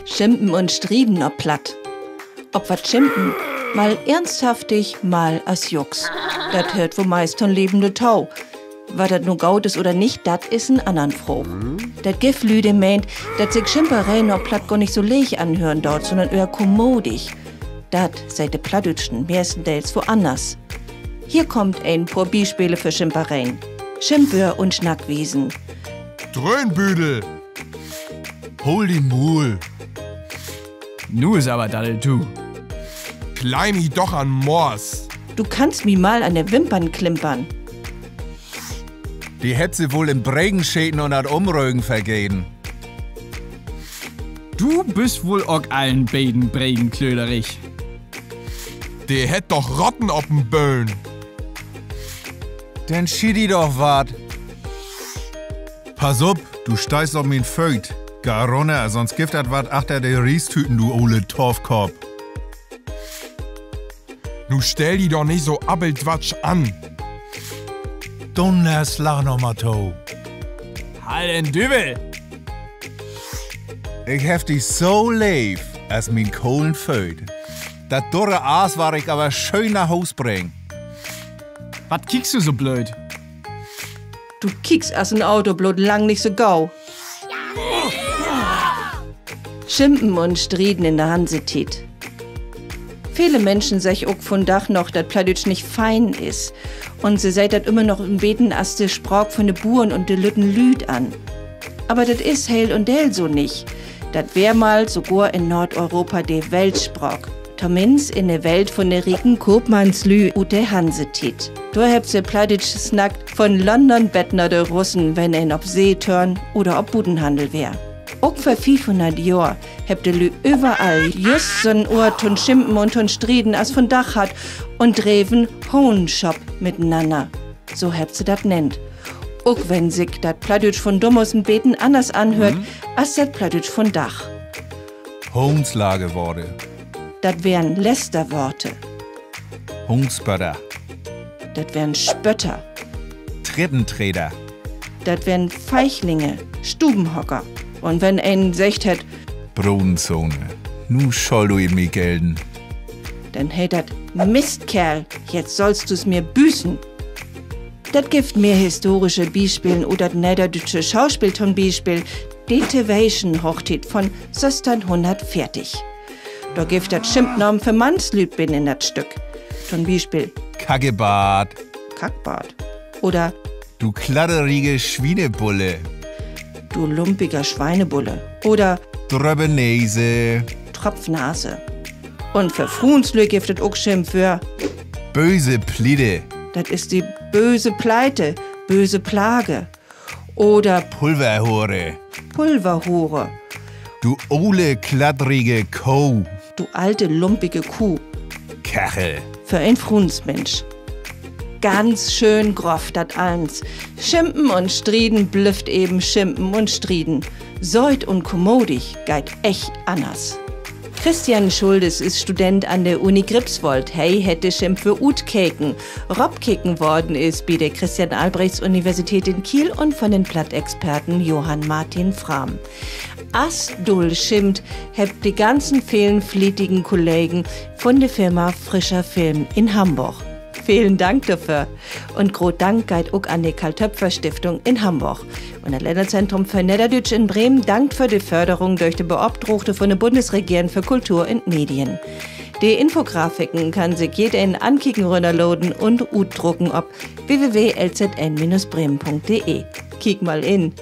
Schimpen und Strieden ob platt. Ob wat Schimpen, mal ernsthaftig, mal as Jux. Dat hört wo meist von lebende Tau. Wat dat nu gaut is oder nicht, dat is n andern froh. Dat Gif Lüde meint, dat sich Schimpereien ob platt gar nicht so leich anhören dort, sondern eher kommodig. Dat seid de Plattdütschen meistenteils woanders. Hier kommt ein paar Beispiele für Schimpereien. Schimpfwör und Schnackwiesen. Dröhnbüdel. Hol die Mul. Nu is aber daddel du. Kleim mich doch an Mors. Du kannst mi mal an der Wimpern klimpern. Die hätt sie wohl in Bregenschäden und an Umrögen vergehen. Du bist wohl auch allen beiden Bregenklöderig. Die hätt doch Rotten ob'n Böen. Denn schiedi doch wat. Pass up, du steigst auf min Fögt. Gar runter, sonst gibt dat wat achter der Riestüten, du ole Torfkorb. Nu stell die doch nicht so abeltwatsch an. Donners lach noch mal to. Halt den Dübel! Ich hef dich so lieb, als min Kohlen föd. Dat durre Aas war ich aber schön nach Haus bring. Was kickst du so blöd? Du kiekst as ein Auto bloß lang nicht so gau. Schimpen und Strieden in der Hansetit. Viele Menschen sech auch von Dach noch, dat Plattdütsch nicht fein is. Und sie seid dat immer noch im Beten as de Sprach von de Buren und de Lütten Lüd an. Aber dat is hell und del so nicht. Dat wär mal sogar in Nordeuropa de Weltsprach. Tomins in der Welt von der riken Koopmannslü und der Hansetit. Da habt se Plattdütsch snackt von London-Bettner de Russen, wenn ein ob See törn oder ob Budenhandel wär. Auch für 500 Jahr habt ihr überall just so'n Ort von Schimpen und von Strieden as von Dach hat und dreven Hohenshop miteinander. So habt sie dat nennt. Auch wenn sich dat Plattdütsch von Dummusen Beten anders anhört, als dat Plattdütsch von Dach. Hohenslage Worte. Dat wären Lästerworte. Hungsbötter. Dat wären Spötter. Trippenträder. Dat wären Feichlinge, Stubenhocker. Und wenn ein secht hätt, Brudenzone. Nu soll du in mi gelden. dann hätt dat Mistkerl, jetzt sollst du's mir büßen. Dat gibt mehr historische Beispiele oder niederdeutsche Schauspiel zum Beispiel Detivation Hochtit von 1640. Da gibt dat Schimpfnamen für Mannslüd bin in dat Stück. Zum Beispiel Kacgebart. Kackbart oder Du kladderige Schweinebulle. du lumpiger Schweinebulle oder Dröbenese. Tropfnase. Und für Fruenslü gibt es auch Schimpfwör. Böse Plide. Das ist die böse Pleite, böse Plage. Oder Pulverhure. Pulverhure. Du ole kladdrige Kuh. Du alte lumpige Kuh. Kachel. Für ein Fruensmensch. Ganz schön groff dat eins. Schimpen und Strieden blüfft eben Schimpen und Strieden. Seut und kommodig geit echt anders. Christian Schuldes ist Student an der Uni Gripswold. Hey hätte Schimpfe ut keken. Rob kicken worden ist bei der Christian-Albrechts-Universität in Kiel und von den Plattexperten Johann Martin Frahm. As dull schimmt, hebt die ganzen vielen flietigen Kollegen von der Firma Frischer Film in Hamburg. Vielen Dank dafür. Und groß Dank geht auch an die Karl-Töpfer-Stiftung in Hamburg. Und das Länderzentrum für Niederdütsch in Bremen dankt für die Förderung durch die Beobdruckte von der Bundesregierung für Kultur und Medien. Die Infografiken kann sich jeder in ankicken runterladen und utdrucken ob www.lzn-bremen.de. Kick mal in.